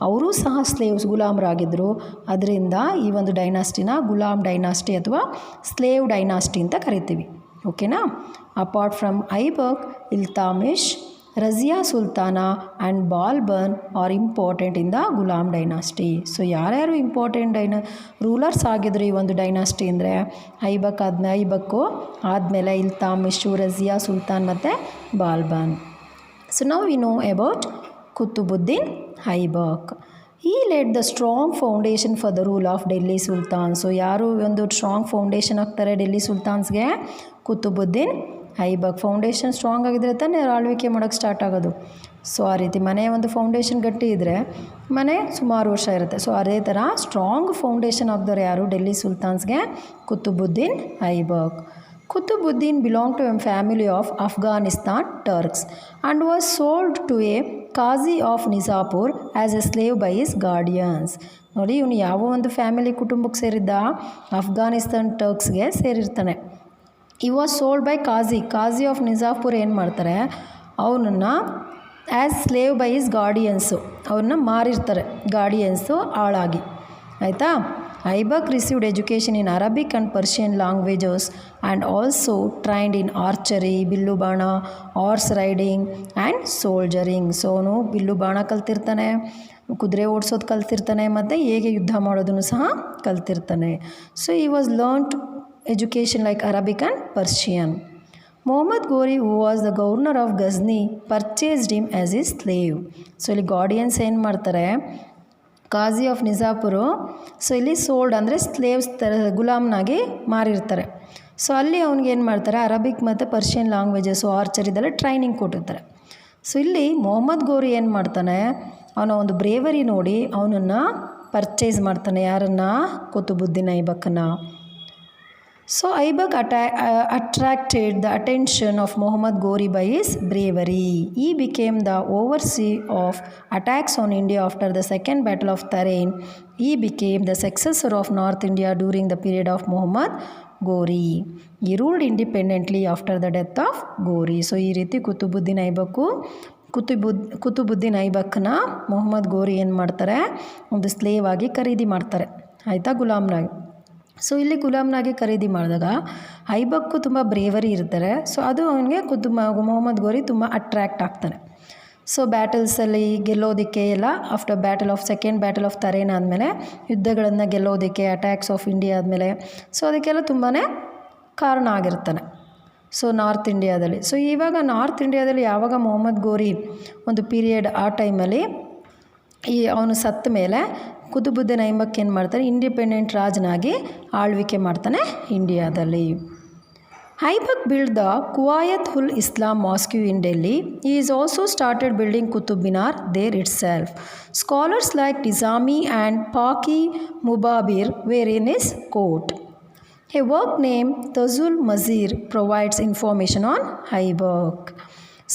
ಅವರೂ ಸಹ ಸ್ಲೇವ್ಸ್ ಗುಲಾಮರಾಗಿದ್ದರು. ಅದರಿಂದ ಈ ಒಂದು ಡೈನಾಸ್ಟಿನ ಗುಲಾಮ್ ಡೈನಾಸ್ಟಿ ಅಥವಾ ಸ್ಲೇವ್ ಡೈನಾಸ್ಟಿ ಅಂತ ಕರಿತೀವಿ. ಓಕೆನಾ. Apart from Aibak, Iltutmish, Razia Sultana and Balban are important in the Ghulam dynasty. So ಯಾರ್ಯಾರು ಇಂಪಾರ್ಟೆಂಟ್ ರೂಲರ್ಸ್ ಆಗಿದ್ರು ಈ ಒಂದು ಡೈನಾಸ್ಟಿ ಅಂದರೆ, ಐಬಕ್ಕು ಆದಮೇಲೆ ಇಲ್ತಾಮಿಶು, ರಜಿಯಾ ಸುಲ್ತಾನ್ ಮತ್ತು ಬಾಲ್ಬನ್. ಸೊ ನಾವು we know about Qutubuddin Aibak. He led the strong foundation for the rule of Delhi sultan. So ಯಾರು ಒಂದು ಸ್ಟ್ರಾಂಗ್ ಫೌಂಡೇಶನ್ ಆಗ್ತಾರೆ ಡೆಲ್ಲಿ ಸುಲ್ತಾನ್ಸ್ಗೆ, ಕುತುಬುದ್ದೀನ್ ಐಬಕ್. ಫೌಂಡೇಶನ್ ಸ್ಟ್ರಾಂಗ್ ಆಗಿದ್ರೆ ತಾನೇ ಆಳ್ವಿಕೆ ಮಾಡೋಕ್ಕೆ ಸ್ಟಾರ್ಟ್ ಆಗೋದು. ಸೊ ಆ ರೀತಿ ಮನೆ ಒಂದು ಫೌಂಡೇಶನ್ ಗಟ್ಟಿ ಇದ್ದರೆ ಮನೆ ಸುಮಾರು ವರ್ಷ ಇರುತ್ತೆ. ಸೊ ಅದೇ ಥರ ಸ್ಟ್ರಾಂಗ್ ಫೌಂಡೇಶನ್ ಆಗಿದವ್ರು ಯಾರು ಡೆಲ್ಲಿ ಸುಲ್ತಾನ್ಸ್ಗೆ, Qutubuddin Aibak. Qutbuddin belonged to a family of Afghanistan Turks and was sold to a Qazi of Nizapur as a slave by his guardians. ನೋಡಿ ಇವನು ಯಾವ ಒಂದು ಫ್ಯಾಮಿಲಿ ಕುಟುಂಬಕ್ಕೆ ಸೇರಿದ್ದ, ಅಫ್ಘಾನಿಸ್ತಾನ್ ಟರ್ಕ್ಸ್ಗೆ ಸೇರಿರ್ತಾನೆ. He was sold by Qazi of Nizapur ಏನು ಮಾಡ್ತಾರೆ, ಅವನನ್ನು as slave by his guardians, ಅವ್ರನ್ನ ಮಾರಿರ್ತಾರೆ ಗಾರ್ಡಿಯನ್ಸು ಆಳಾಗಿ. ಆಯಿತಾ. Aibak received education in Arabic and Persian languages and also trained in archery, ಬಿಲ್ಲು ಬಾಣ, horse riding and soldiering. So ಅವನು ಬಿಲ್ಲು ಬಾಣ ಕಲ್ತಿರ್ತಾನೆ, ಕುದುರೆ ಓಡಿಸೋದು ಕಲ್ತಿರ್ತಾನೆ, ಮತ್ತು ಹೇಗೆ ಯುದ್ಧ ಮಾಡೋದನ್ನು ಸಹ ಕಲ್ತಿರ್ತಾನೆ. So he was learned education like Arabic and Persian. Mohammad Ghori who was the governor of Ghazni purchased him as a slave. So ಇಲ್ಲಿ ಗಾರ್ಡಿಯನ್ಸ್ ಏನು ಮಾಡ್ತಾರೆ, ಕಾಜಿ ಆಫ್ ನಿಜಾಪುರು. ಸೊ ಇಲ್ಲಿ ಸೋಲ್ಡ್ ಅಂದರೆ ಸ್ಲೇವ್ಸ್ ಥರ ಗುಲಾಮ್ನಾಗಿ ಮಾರಿರ್ತಾರೆ. ಸೊ ಅಲ್ಲಿ ಅವ್ನಿಗೆ ಏನು ಮಾಡ್ತಾರೆ, ಅರಬಿಕ್ ಮತ್ತು ಪರ್ಷಿಯನ್ ಲ್ಯಾಂಗ್ವೇಜಸ್ಸು ಆರ್ಚರ್ ಇದೆಲ್ಲ ಟ್ರೈನಿಂಗ್ ಕೊಟ್ಟಿರ್ತಾರೆ. ಸೊ ಇಲ್ಲಿ ಮೊಹಮ್ಮದ್ ಗೋರಿ ಏನು ಮಾಡ್ತಾನೆ, ಅವನ ಒಂದು ಬ್ರೇವರಿ ನೋಡಿ ಅವನನ್ನು ಪರ್ಚೇಸ್ ಮಾಡ್ತಾನೆ. ಯಾರನ್ನು? ಕುತುಬುದ್ದೀನ್ ಐಬಕನ್ನು. So Aibak attracted the attention of Muhammad Ghori by his bravery. He became the overseer of attacks on India after the Second Battle of Tarain. He became the successor of North India during the period of Muhammad Ghori. He ruled independently after the death of Ghori. So ಈ ರೀತಿ ಕುತುಬುದ್ದೀನ್ ಐಬಕ್ನ ಮೊಹಮ್ಮದ್ ಗೋರಿ ಏನು ಮಾಡ್ತಾರೆ, ಒಂದು ಸ್ಲೇವ್ ಆಗಿ ಖರೀದಿ ಮಾಡ್ತಾರೆ, ಆಯಿತಾ, ಗುಲಾಮ್ನಾಗಿ. ಸೊ ಇಲ್ಲಿ ಗುಲಾಮ್ನಾಗಿ ಖರೀದಿ ಮಾಡಿದಾಗ ಐಬಕ್ಕು ತುಂಬ ಬ್ರೇವರಿ ಇರ್ತಾರೆ. ಸೊ ಅದು ಅವನಿಗೆ ಮೊಹಮ್ಮದ್ ಗೋರಿ ತುಂಬ ಅಟ್ರ್ಯಾಕ್ಟ್ ಆಗ್ತಾನೆ. ಸೊ ಬ್ಯಾಟಲ್ಸಲ್ಲಿ ಗೆಲ್ಲೋದಕ್ಕೆ ಎಲ್ಲ after second battle of Tarain ಆದಮೇಲೆ ಯುದ್ಧಗಳನ್ನು ಗೆಲ್ಲೋದಕ್ಕೆ, ಅಟ್ಯಾಕ್ಸ್ ಆಫ್ ಇಂಡಿಯಾ ಆದಮೇಲೆ ಸೊ ಅದಕ್ಕೆಲ್ಲ ತುಂಬಾ ಕಾರಣ ಆಗಿರ್ತಾನೆ. ಸೊ ನಾರ್ತ್ ಇಂಡಿಯಾದಲ್ಲಿ. ಸೊ ಇವಾಗ ನಾರ್ತ್ ಇಂಡಿಯಾದಲ್ಲಿ ಯಾವಾಗ ಮೊಹಮ್ಮದ್ ಗೋರಿ ಒಂದು ಪೀರಿಯಡ್ ಆ ಟೈಮಲ್ಲಿ ಅವನು ಸತ್ತ ಮೇಲೆ ಕುತುಬುದ್ದೀನ್ ಐಬಕ್ ಏನು ಮಾಡ್ತಾರೆ, ಇಂಡಿಪೆಂಡೆಂಟ್ ರಾಜನಾಗಿ ಆಳ್ವಿಕೆ ಮಾಡ್ತಾನೆ ಇಂಡಿಯಾದಲ್ಲಿ. Aibak build the Quwwat ul Islam mosque in Delhi. He is also started building Qutub Minar there itself. Scholars like Nizami and Paki Mubabir were in his court. A work named Tazul Mazir provides information on Aibak.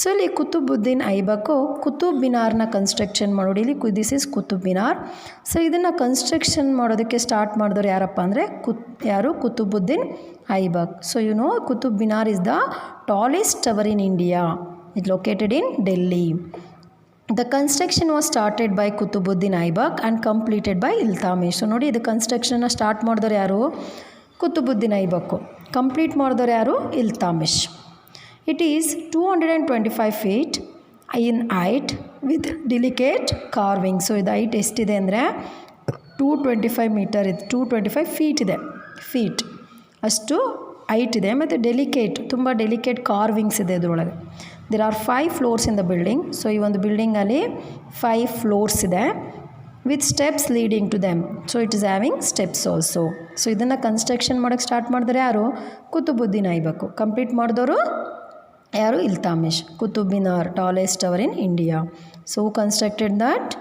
So ಇಲ್ಲಿ ಕುತುಬುದ್ದೀನ್ ಐಬಕ್ಕು ಕುತುಬ್ ಮಿನಾರ್ನ ಕನ್ಸ್ಟ್ರಕ್ಷನ್ ಮಾಡೋದು. ಇಲ್ಲಿ this is Qutub Minar. So ಇದನ್ನು ಕನ್ಸ್ಟ್ರಕ್ಷನ್ ಮಾಡೋದಕ್ಕೆ ಸ್ಟಾರ್ಟ್ ಮಾಡಿದವರು ಯಾರಪ್ಪ ಅಂದರೆ Qutubuddin Aibak. So Qutub Minar is the tallest tower in India. It located in Delhi. The construction was started by Qutubuddin Aibak and completed by Iltutmish. So ನೋಡಿ, ಇದು ಕನ್ಸ್ಟ್ರಕ್ಷನ್ನ ಸ್ಟಾರ್ಟ್ ಮಾಡಿದವರು ಯಾರು? ಕುತುಬುದ್ದೀನ್ ಐಬಕ್ಕು. ಕಂಪ್ಲೀಟ್ ಮಾಡಿದವರು ಯಾರು? Iltutmish. It is 225 feet in height with delicate carving. So ಇದು ಹೈಟ್ ಎಷ್ಟಿದೆ ಅಂದರೆ 225 ಮೀಟರ್ ಇದೆ, 225 ಫೀಟ್ ಇದೆ, ಫೀಟ್ ಅಷ್ಟು ಹೈಟ್ ಇದೆ. ಮತ್ತು ತುಂಬ ಡೆಲಿಕೇಟ್ ಕಾರ್ವಿಂಗ್ಸ್ ಇದೆ ಇದರೊಳಗೆ. There are 5 floors in the building. So ಈ ಒಂದು ಬಿಲ್ಡಿಂಗಲ್ಲಿ 5 ಫ್ಲೋರ್ಸ್ ಇದೆ with steps leading to them. So it is having steps also. So ಇದನ್ನು ಕನ್ಸ್ಟ್ರಕ್ಷನ್ ಮಾಡೋಕ್ಕೆ ಸ್ಟಾರ್ಟ್ ಮಾಡಿದ್ರೆ ಯಾರು? ಕುತುಬುದ್ದೀನ್ ಐಬಕ್ಕು. ಕಂಪ್ಲೀಟ್ ಮಾಡಿದವರು ಯಾರು? Iltutmish. Qutub Minar tallest tower in India. So constructed that?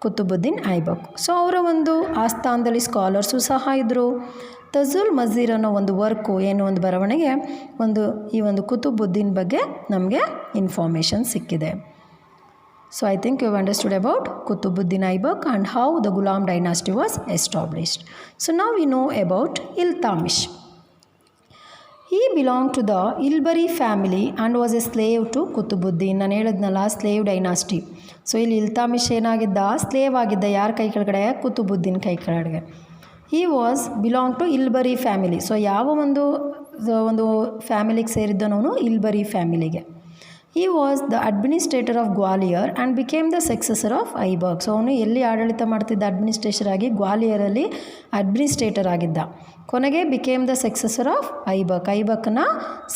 Qutubuddin Aibak. So ಅವರ ಒಂದು ಆಸ್ಥಾನದಲ್ಲಿ ಸ್ಕಾಲರ್ಸು ಸಹ ಇದ್ದರು. ತಜುಲ್ ಮಜೀರ್ ಅನ್ನೋ ಒಂದು ವರ್ಕು, ಒಂದು ಬರವಣಿಗೆ, ಈ ಒಂದು ಕುತುಬುದ್ದೀನ್ ಬಗ್ಗೆ ನಮಗೆ ಇನ್ಫಾರ್ಮೇಷನ್ ಸಿಕ್ಕಿದೆ. So I think you have understood about Qutubuddin Aibak and how the Ghulam dynasty was established. So now we know about Iltutmish. He belonged to the Ilbari family and was a slave to Qutubuddin. ನಾನು ಹೇಳಿದ್ನಲ್ಲ, ಸ್ಲೇವ್ ಡೈನಾಸ್ಟಿ. ಸೊ ಇಲ್ಲಿ ಇಲ್ತಾಮಿಶ್ ಏನಾಗಿದ್ದ? ಸ್ಲೇವ್ ಆಗಿದ್ದ. ಯಾರ ಕೈ ಕೆಳಗಡೆ? ಕುತುಬುದ್ದೀನ್ ಕೈ ಕೆಳಗಡೆ. He was belong to Ilbari family. So ಯಾವ ಒಂದು ಫ್ಯಾಮಿಲಿಗೆ ಸೇರಿದ್ದನವನು? ಇಲ್ಬರಿ ಫ್ಯಾಮಿಲಿಗೆ. He was the administrator of Gwalior and became the successor of Aibak. So ಅವನು ಎಲ್ಲಿ ಆಡಳಿತ ಮಾಡ್ತಿದ್ದ? ಅಡ್ಮಿನಿಸ್ಟ್ರೇಷನ್ ಆಗಿ ಗ್ವಾಲಿಯರಲ್ಲಿ ಅಡ್ಮಿನಿಸ್ಟ್ರೇಟರ್ ಆಗಿದ್ದ. ಕೊನೆಗೆ became the successor of Aibak. ಐಬಕ್ನ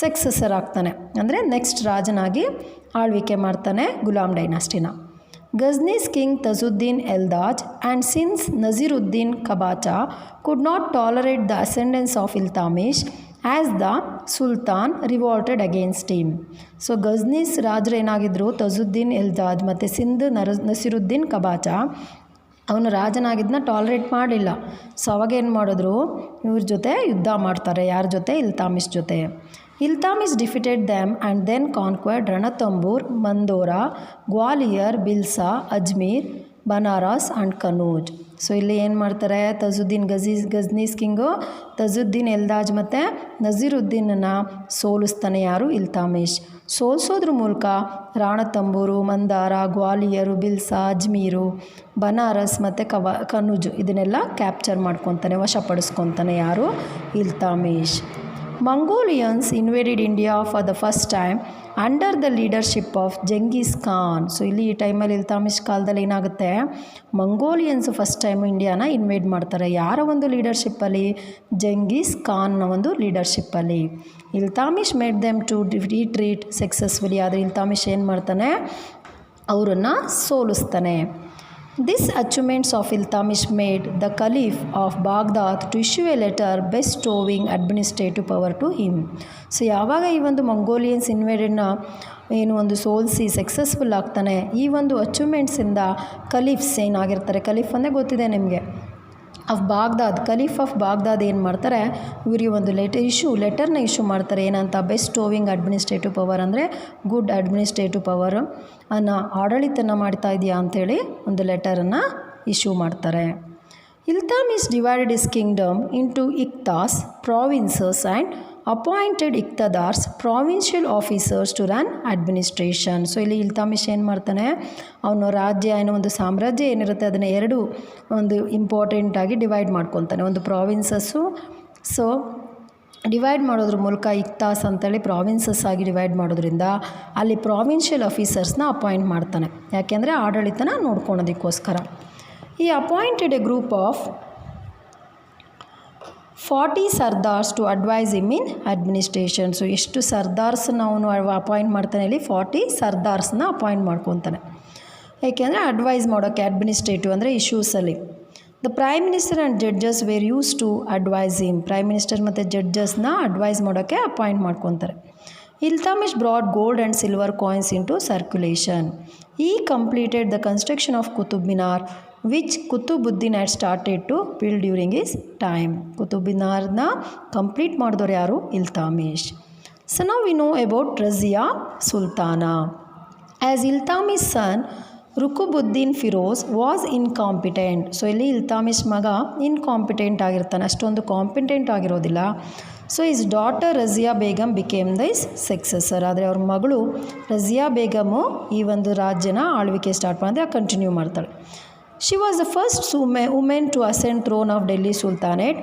ಸಕ್ಸೆಸರ್ ಆಗ್ತಾನೆ, ಅಂದರೆ ನೆಕ್ಸ್ಟ್ ರಾಜನಾಗಿ ಆಳ್ವಿಕೆ ಮಾಡ್ತಾನೆ ಗುಲಾಮ್ ಡೈನಾಸ್ಟಿನ. Ghazni's king Tajuddin Yalduz and since Nasiruddin Qabacha could not tolerate the ascendance of Iltutmish as the sultan revolted against him. So Ghazni's ರಾಜರು ಏನಾಗಿದ್ದರು? ತಜುದ್ದೀನ್ ಎಲ್ದಾಜ್ ಮತ್ತು ಸಿಂಧ್ ನಸೀರುದ್ದೀನ್ ಕಬಾಚಾ ಅವನು ರಾಜನಾಗಿದ್ದನ್ನ ಟಾಲರೇಟ್ ಮಾಡಲಿಲ್ಲ. ಸೊ ಅವಾಗ ಏನು ಮಾಡಿದ್ರು? ಇವ್ರ ಜೊತೆ ಯುದ್ಧ ಮಾಡ್ತಾರೆ. ಯಾರ ಜೊತೆ? ಇಲ್ತಾಮಿಶ್ ಜೊತೆ. Iltutmish defeated them and then conquered Ranthambore, Mandore, Gwalior, Bhilsa, Ajmer, Banaras and Kannauj. So ಇಲ್ಲಿ ಏನು ಮಾಡ್ತಾರೆ? ಗಜ್ನೀಸ್ ಕಿಂಗು ತಜುದ್ದೀನ್ ಎಲ್ದಾಜ್ ಮತ್ತು ನಜೀರುದ್ದೀನನ್ನು ಸೋಲಿಸ್ತಾನೆ. ಯಾರು? ಇಲ್ತಾಮಿಶ್. ಸೋಲಿಸೋದ್ರ ಮೂಲಕ ರಾಣತಂಬೂರು, ಮಂದಾರ, ಗ್ವಾಲಿಯರು, ಬಿಲ್ಸಾ, ಅಜ್ಮೀರು, ಬನಾರಸ್ ಮತ್ತು ಕನೂಜ್ ಇದನ್ನೆಲ್ಲ ಕ್ಯಾಪ್ಚರ್ ಮಾಡ್ಕೊತಾನೆ, ವಶಪಡಿಸ್ಕೊತಾನೆ. ಯಾರು? Iltutmish. Mongolians invaded India for the first time under the leadership of Genghis Khan. So ಇಲ್ಲಿ ಈ ಟೈಮಲ್ಲಿ ಇಲ್ತಾಮಿಶ್ ಕಾಲದಲ್ಲಿ ಏನಾಗುತ್ತೆ? ಮಂಗೋಲಿಯನ್ಸ್ ಫಸ್ಟ್ ಟೈಮು ಇಂಡಿಯಾನ ಇನ್ವೇಡ್ ಮಾಡ್ತಾರೆ. ಯಾರ ಒಂದು ಲೀಡರ್ಶಿಪ್ಪಲ್ಲಿ? ಜಂಗೀಸ್ ಖಾನ್ನ ಒಂದು ಲೀಡರ್ಶಿಪ್ಪಲ್ಲಿ. Iltutmish made them to retreat successfully. ಆದರೆ ಇಲ್ತಾಮಿಶ್ ಏನು ಮಾಡ್ತಾನೆ? ಅವರನ್ನು ಸೋಲಿಸ್ತಾನೆ. This achievements of Iltamish made the Caliph of Baghdad to issue a letter bestowing administrative power to him. So ಯಾವಾಗ ಈ ಒಂದು ಮಂಗೋಲಿಯನ್ಸ್ ಇನ್ವೇಡೆಡ್ನ ಏನು ಒಂದು ಸೋಲಿಸಿ ಸಕ್ಸಸ್ಫುಲ್ ಆಗ್ತಾನೆ, ಈ ಒಂದು ಅಚೀವ್ಮೆಂಟ್ಸಿಂದ ಕಲೀಫ್ಸ್ ಏನಾಗಿರ್ತಾರೆ, ಕಲೀಫ್ ಅಂದರೆ ಗೊತ್ತಿದೆ ನಿಮಗೆ, of Baghdad, caliph of Baghdad ಏನು ಮಾಡ್ತಾರೆ, ಇವರಿಗೆ ಒಂದು ಲೆಟರ್ನ ಇಶ್ಯೂ ಮಾಡ್ತಾರೆ. ಏನಂತ, ಬೆಸ್ಟ್ ಓವಿಂಗ್ ಅಡ್ಮಿನಿಸ್ಟ್ರೇಟಿವ್ ಪವರ್ ಅಂದರೆ ಗುಡ್ ಅಡ್ಮಿನಿಸ್ಟ್ರೇಟಿವ್ ಪವರ್ ಅನ್ನು ಆಡಳಿತನ ಮಾಡ್ತಾ ಇದೆಯಾ ಅಂಥೇಳಿ ಒಂದು ಲೆಟರನ್ನು ಇಶ್ಯೂ ಮಾಡ್ತಾರೆ. Iltutmish divided his kingdom into iqtas provinces and appointed iqtadars provincial officers to run administration. So ಇಲ್ಲಿ ಇಲ್ತಾಮಿಶ್ ಏನು ಮಾಡ್ತಾನೆ, ಅವನು ರಾಜ್ಯ ಏನೋ ಒಂದು ಸಾಮ್ರಾಜ್ಯ ಏನಿರುತ್ತೆ ಅದನ್ನು ಎರಡು ಒಂದು ಇಂಪಾರ್ಟೆಂಟಾಗಿ ಡಿವೈಡ್ ಮಾಡ್ಕೊತಾನೆ. ಒಂದು ಪ್ರಾವಿನ್ಸಸ್ಸು, ಸೊ ಡಿವೈಡ್ ಮಾಡೋದ್ರ ಮೂಲಕ ಇಕ್ತಾಸ್ ಅಂತೇಳಿ ಪ್ರಾವಿನ್ಸಸ್ ಆಗಿ ಡಿವೈಡ್ ಮಾಡೋದ್ರಿಂದ ಅಲ್ಲಿ ಪ್ರಾವಿನ್ಷಿಯಲ್ ಆಫೀಸರ್ಸ್ನ ಅಪಾಯಿಂಟ್ ಮಾಡ್ತಾನೆ. ಯಾಕೆಂದರೆ ಆಡಳಿತನ ನೋಡ್ಕೊಳೋದಕ್ಕೋಸ್ಕರ. He appointed a group of 40 sardars to advise him in administration. So ಎಷ್ಟು ಸರ್ದಾರ್ಸ್ನ ಅವನು ಅಪಾಯಿಂಟ್ ಮಾಡ್ತಾನೆ, ಇಲ್ಲಿ 40 ಸರ್ದಾರ್ಸ್ನ ಅಪಾಯಿಂಟ್ ಮಾಡ್ಕೊತಾನೆ. ಏಕೆಂದರೆ ಅಡ್ವೈಸ್ ಮಾಡೋಕ್ಕೆ, ಅಡ್ಮಿನಿಸ್ಟ್ರೇಟಿವ್ ಅಂದರೆ ಇಶ್ಯೂಸಲ್ಲಿ. The prime minister and judges were use to advise him. Prime minister ಮತ್ತು ಜಡ್ಜಸ್ನ ಅಡ್ವೈಸ್ ಮಾಡೋಕ್ಕೆ ಅಪಾಯಿಂಟ್ ಮಾಡ್ಕೊತಾರೆ. Iltutmish brought gold and silver coins in to circulation. He completed the construction of Qutub Minar which Qutubuddin had started to build during his time. Qutub ಮಿನಾರ್ನ ಕಂಪ್ಲೀಟ್ ಮಾಡಿದವರು ಯಾರು, Iltutmish. So now we know about Razia Sultana. As Iltutmish son Ruknuddin Firoz was incompetent. So ಇಲ್ಲಿ ಇಲ್ತಾಮಿಶ್ ಮಗ ಇನ್ಕಾಂಪಿಟೆಂಟ್ ಆಗಿರ್ತಾನೆ, ಅಷ್ಟೊಂದು ಕಾಂಪಿಟೆಂಟ್ ಆಗಿರೋದಿಲ್ಲ. So is daughter Razia Begum became this successor. ಆದರೆ ಅವ್ರ ಮಗಳು ರಜಿಯಾ ಬೇಗಮು ಈ ಒಂದು ರಾಜ್ಯನ ಆಳ್ವಿಕೆ ಸ್ಟಾರ್ಟ್ ಮಾಡಿದ್ರೆ ಕಂಟಿನ್ಯೂ ಮಾಡ್ತಾಳೆ. She was the first women to ascend throne of Delhi sultanate.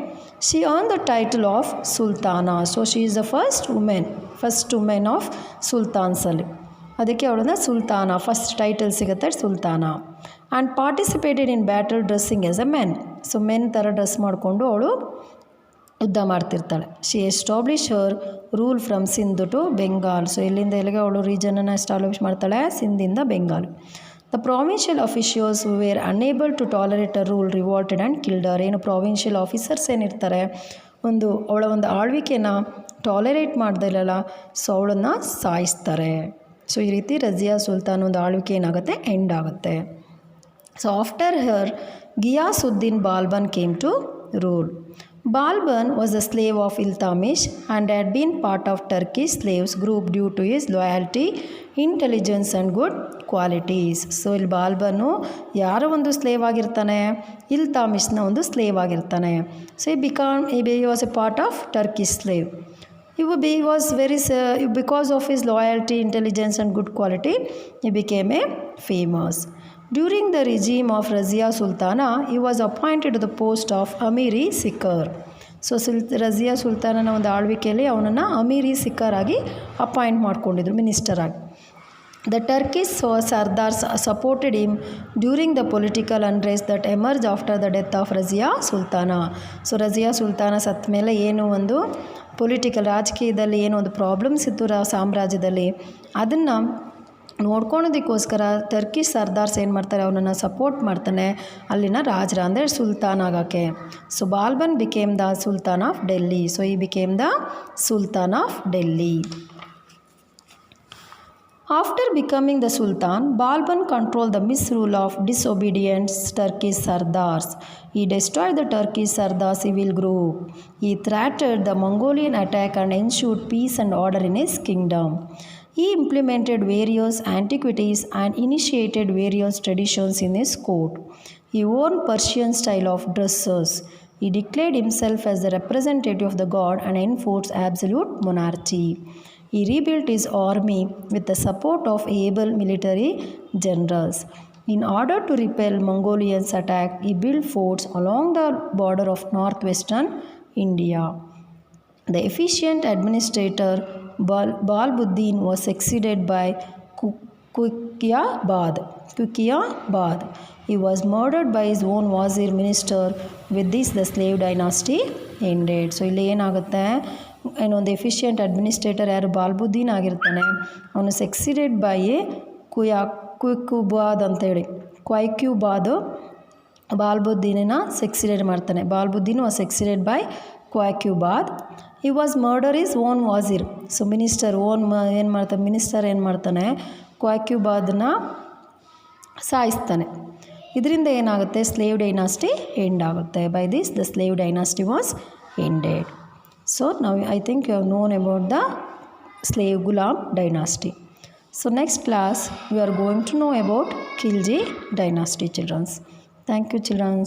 She earn the title of Sultana. So she is the first women of ಸುಲ್ತಾನ್ಸಲ್ಲಿ, ಅದಕ್ಕೆ ಅವಳನ್ನ ಸುಲ್ತಾನ, ಫಸ್ಟ್ ಟೈಟಲ್ ಸಿಗುತ್ತೆ Sultana. And participated in battle dressing as a men. So men ಥರ ಡ್ರೆಸ್ ಮಾಡಿಕೊಂಡು ಅವಳು ಯುದ್ಧ ಮಾಡ್ತಿರ್ತಾಳೆ. She establish her rule from Sindh to Bengal. So ಎಲ್ಲಿಂದ ಎಲ್ಲಿಗೆ ಅವಳು ರೀಜನನ್ನು ಎಸ್ಟಾಬ್ಲಿಷ್ ಮಾಡ್ತಾಳೆ, ಸಿಂಧಿಂದ Bengal. The provincial officials were unable to tolerate a rule revolted and killed her. ಏನು ಪ್ರಾವಿನ್ಷಿಯಲ್ ಆಫೀಸರ್ಸ್ ಏನಿರ್ತಾರೆ, ಅವಳ ಒಂದು ಆಳ್ವಿಕೆನ ಟಾಲರೇಟ್ ಮಾಡ್ದಿಲ್ಲಲ್ಲ, ಸೊ ಅವಳನ್ನು ಸಾಯಿಸ್ತಾರೆ. ಸೊ ಈ ರೀತಿ ರಜಿಯಾ ಸುಲ್ತಾನ್ ಒಂದು ಆಳ್ವಿಕೆ ಏನಾಗುತ್ತೆ, ಎಂಡ್ ಆಗುತ್ತೆ. So after her Ghiyasuddin Balban came to rule. Balban was a slave of Iltamish and had been part of Turkish slaves group due to his loyalty, intelligence and good qualities. So ಇಲ್ಲಿ ಬಾಲ್ಬನು ಯಾರ ಒಂದು ಸ್ಲೇವ್ ಆಗಿರ್ತಾನೆ, ಇಲ್ತಾಮಿಶ್ನ ಒಂದು ಸ್ಲೇವ್ ಆಗಿರ್ತಾನೆ. So he was a part of Turkish slave. He was because of his loyalty, intelligence and good quality, he became a famous. During the regime of Razia Sultana, he was appointed to the post of Amiri Sikar. So Razia ಸುಲ್ತಾನನ ಒಂದು ಆಳ್ವಿಕೆಯಲ್ಲಿ ಅವನನ್ನು ಅಮೀರಿ ಸಿಕ್ಕರ್ ಆಗಿ ಅಪಾಯಿಂಟ್ ಮಾಡ್ಕೊಂಡಿದ್ರು, ಮಿನಿಸ್ಟರ್ ಆಗಿ. The Turkish sardars supported him during the political unrest that emerge after the death of Razia Sultana. So Razia Sultana ಸತ್ತ ಮೇಲೆ ಏನು ಒಂದು ರಾಜಕೀಯದಲ್ಲಿ ಏನು ಒಂದು ಪ್ರಾಬ್ಲಮ್ಸ್ ಇತ್ತು ಸಾಮ್ರಾಜ್ಯದಲ್ಲಿ, ಅದನ್ನು ನೋಡ್ಕೊಳೋದಕ್ಕೋಸ್ಕರ ಟರ್ಕಿಶ್ ಸರ್ದಾರ್ಸ್ ಏನು ಮಾಡ್ತಾರೆ, ಅವನನ್ನು ಸಪೋರ್ಟ್ ಮಾಡ್ತಾನೆ ಅಲ್ಲಿನ ರಾಜರ, ಅಂದರೆ ಸುಲ್ತಾನ್ ಆಗೋಕ್ಕೆ. So Balban became the sultan of Delhi. So he became the sultan of Delhi. After becoming the Sultan, Balban controlled the misrule of disobedient Turkish Sardars. He destroyed the Turkish Sardar civil group. He thwarted the Mongolian attack and ensured peace and order in his kingdom. He implemented various antiquities and initiated various traditions in his court. He wore Persian style of dresses. He declared himself as the representative of the god and enforced absolute monarchy. He rebuilt his army with the support of able military generals. In order to repel Mongolians' attack, he built forts along the border of northwestern India. The efficient administrator Balbuddin was succeeded by Kuqiabad. He was murdered by his own wazir minister. With this, the slave dynasty ended. So ಇಲ್ಲಿ ಏನಾಗುತ್ತೆ, ಏನೊಂದು ಎಫಿಷಿಯೆಂಟ್ ಅಡ್ಮಿನಿಸ್ಟ್ರೇಟರ್ ಯಾರು ಬಾಲ್ಬುದ್ದೀನ್ ಆಗಿರ್ತಾನೆ, ಅವನು ಸಕ್ಸಿಡೆಡ್ ಬೈ ಕುಕಿಯಾಬಾದ್ ಅಂತೇಳಿ. ಕ್ವೈಕ್ಯೂಬಾದ್ ಬಾಲ್ಬುದ್ದೀನನ ಸಕ್ಸಿಡೆಡ್ ಮಾಡ್ತಾನೆ. Balbuddin was succeeded by Qaiqabad. He was murder his own wazir. So minister ಏನು ಮಾಡ್ತಾನೆ, ಮಿನಿಸ್ಟರ್ ಏನು ಮಾಡ್ತಾನೆ, ಕ್ವೈಕ್ಯೂಬಾದನ್ನ ಸಾಯಿಸ್ತಾನೆ. ಇದರಿಂದ ಏನಾಗುತ್ತೆ, ಸ್ಲೇವ್ ಡೈನಾಸ್ಟಿ ಎಂಡ್ ಆಗುತ್ತೆ. By this the slave dynasty was ended. So ನಾವು I think you have known about the slave Ghulam dynasty. So next class we are going to know about Khilji dynasty, children. Thank you, children.